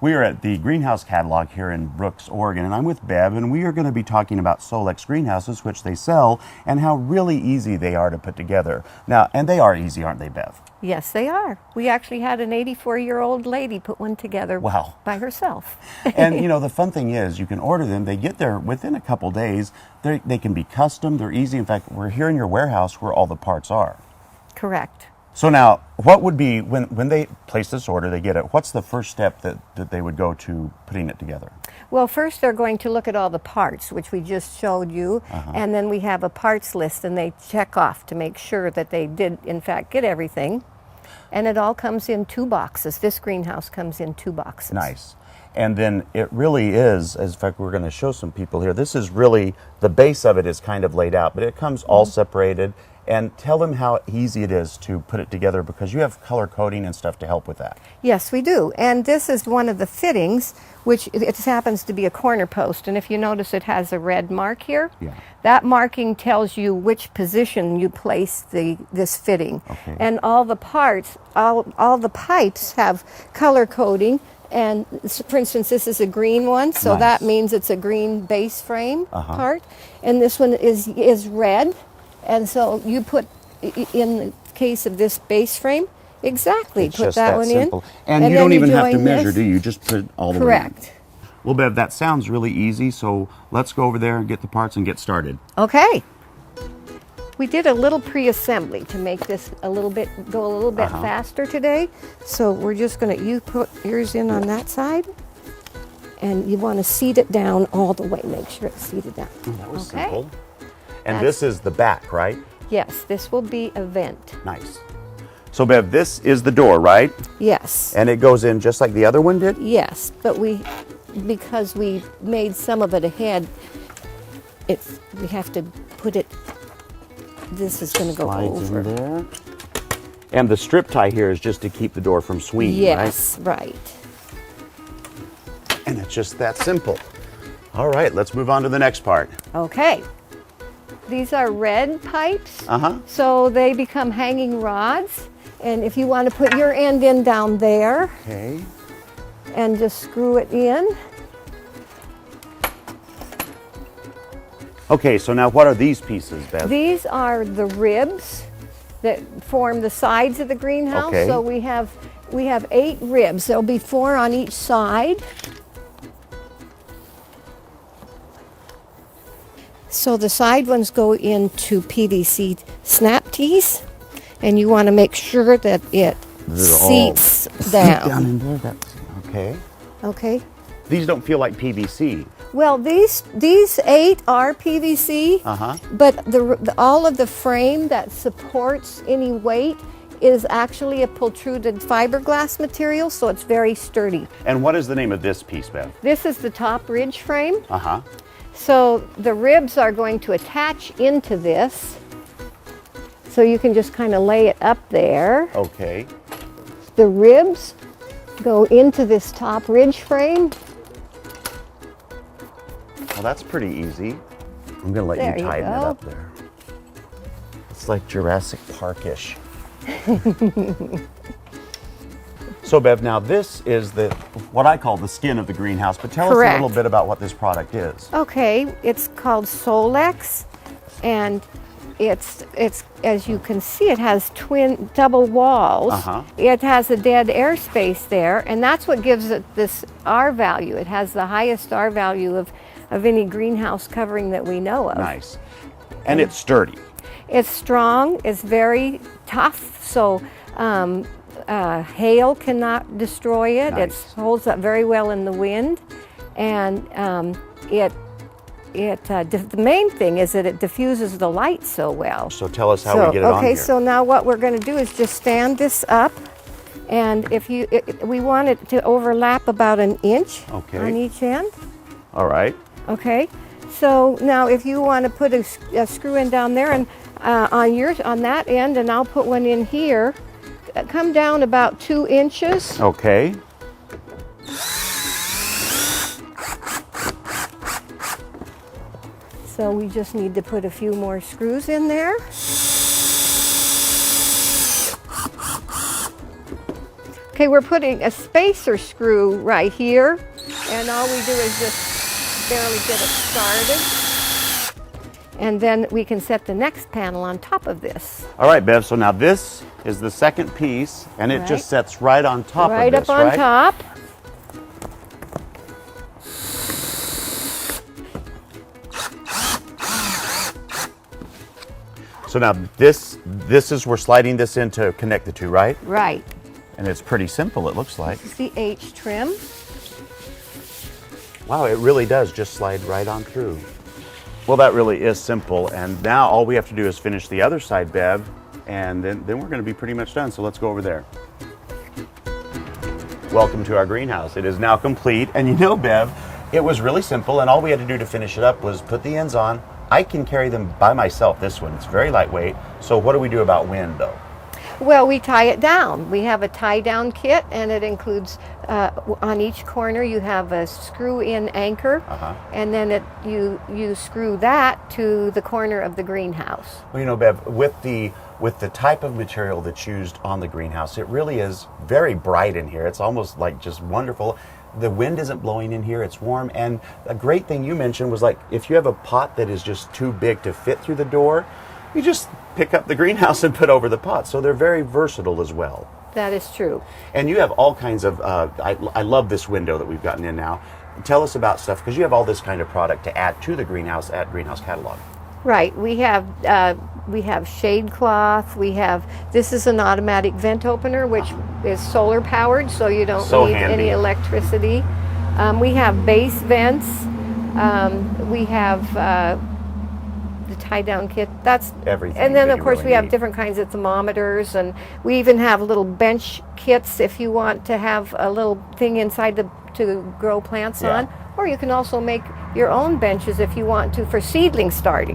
We are at the Greenhouse Catalog here in Brooks, Oregon, and I'm with Bev, and we are going to be talking about Solexx Greenhouses, which they sell, and how really easy they are to put together. Now, and they are easy, aren't they, Bev? Yes, they are. We actually had an 84-year-old lady put one together Wow. by herself. And, you know, the fun thing is you can order them. They get there within a couple days. They can be custom. They're easy. In fact, we're here in your warehouse where all the parts are. Correct. So now, what would be, when they place this order, they get it, what's the first step that they would go to putting it together? Well, first they're going to look at all the parts, which we just showed you, and then we have a parts list, and they check off to make sure that they did, in fact, get everything. And it all comes in 2 boxes. This greenhouse comes in 2 boxes. Nice. And then it really is, as in fact we're going to show some people here, this is really, the base of it is kind of laid out, but it comes all separated. And tell them how easy it is to put it together, because you have color coding and stuff to help with that. Yes, we do. And this is one of the fittings, which it happens to be a corner post. And if you notice, it has a red mark here. Yeah. That marking tells you which position you place this fitting. Okay. And all the parts, all the pipes have color coding. And for instance, this is a green one, so Nice. that means it's a green base frame part. And this one is red. And so you put, in the case of this base frame, exactly, It's put just that one simple. in. And you don't even have to join measure, this. do you? You just put it all the way in. Correct. Well, Bev, that sounds really easy, so let's go over there and get the parts and get started. Okay. We did a little pre-assembly to make this go a little bit faster today. So we're just going to, you put yours in on that side, and you want to seat it down all the way. Make sure it's seated down. That was Okay. simple. And this is the back, right? Yes, this will be a vent. Nice. So, Bev, this is the door, right? Yes. And it goes in just like the other one did? Yes, but because we made some of it ahead, we have to put it, this is going to go Slides over. in there. And the strip tie here is just to keep the door from swinging, Yes, right. And it's just that simple. All right, let's move on to the next part. Okay. These are red pipes, so they become hanging rods. And if you want to put your end in down there Okay. and just screw it in. Okay, so now what are these pieces, Bev? These are the ribs that form the sides of the greenhouse. Okay. So we have 8 ribs. There'll be 4 on each side. So the side ones go into PVC snap tees, and you want to make sure that it seats down. in there. That's okay. Okay. These don't feel like PVC. Well, these 8 are PVC, but all of the frame that supports any weight is actually a pultruded fiberglass material, so it's very sturdy. And what is the name of this piece, Bev? This is the top ridge frame. Uh-huh. So the ribs are going to attach into this. So you can just kind of lay it up there. Okay. The ribs go into this top ridge frame. Well, that's pretty easy. I'm going to let There you you tighten it go. up there. It's like Jurassic Park-ish. So, Bev, now this is what I call the skin of the greenhouse, but tell us a little bit about what this product is. Okay, it's called Solexx, and it's as you can see, it has double walls. It has a dead air space there, and that's what gives it this R value. It has the highest R value of any greenhouse covering that we know of. Nice. And it's sturdy. It's strong, it's very tough, so hail cannot destroy it. Nice. It holds up very well in the wind, and the main thing is that it diffuses the light so well. So tell us how we get it on here. Okay, so now what we're going to do is just stand this up, and we want it to overlap about 1 inch on each end. All right. Okay, so now if you want to put a screw in down there and on that end, and I'll put one in here, come down about 2 inches. Okay. So we just need to put a few more screws in there. Okay, we're putting a spacer screw right here, and all we do is just barely get it started. And then we can set the next panel on top of this. All right, Bev, so now this is the second piece, and it just sets right on top of Right this, up on right? top. So now this is, we're sliding this in to connect the two, right? Right. And it's pretty simple, it looks like. This is the H trim. Wow, it really does just slide right on through. Well, that really is simple. And now all we have to do is finish the other side, Bev, and then we're going to be pretty much done. So let's go over there. Welcome to our greenhouse. It is now complete. And you know, Bev, it was really simple, and all we had to do to finish it up was put the ends on. I can carry them by myself, this one. It's very lightweight. So what do we do about wind, though? Well, we tie it down. We have a tie-down kit, and it includes, on each corner, you have a screw-in anchor, and then you screw that to the corner of the greenhouse. Well, you know, Bev, with the type of material that's used on the greenhouse, it really is very bright in here. It's almost like just wonderful. The wind isn't blowing in here, it's warm, and a great thing you mentioned was, like, if you have a pot that is just too big to fit through the door, you just pick up the greenhouse and put over the pot. So they're very versatile as well. That is true. And you have all kinds of, I love this window that we've gotten in now. Tell us about stuff, because you have all this kind of product to add to the greenhouse at Greenhouse Catalog. Right. We have shade cloth. This is an automatic vent opener, which is solar powered, so you don't need any electricity. We have base vents. We have the tie-down kit. That's everything. And then, of course, really we have need. different kinds of thermometers, and we even have little bench kits if you want to have a little thing inside to grow plants on. Or you can also make your own benches if you want to for seedling starting.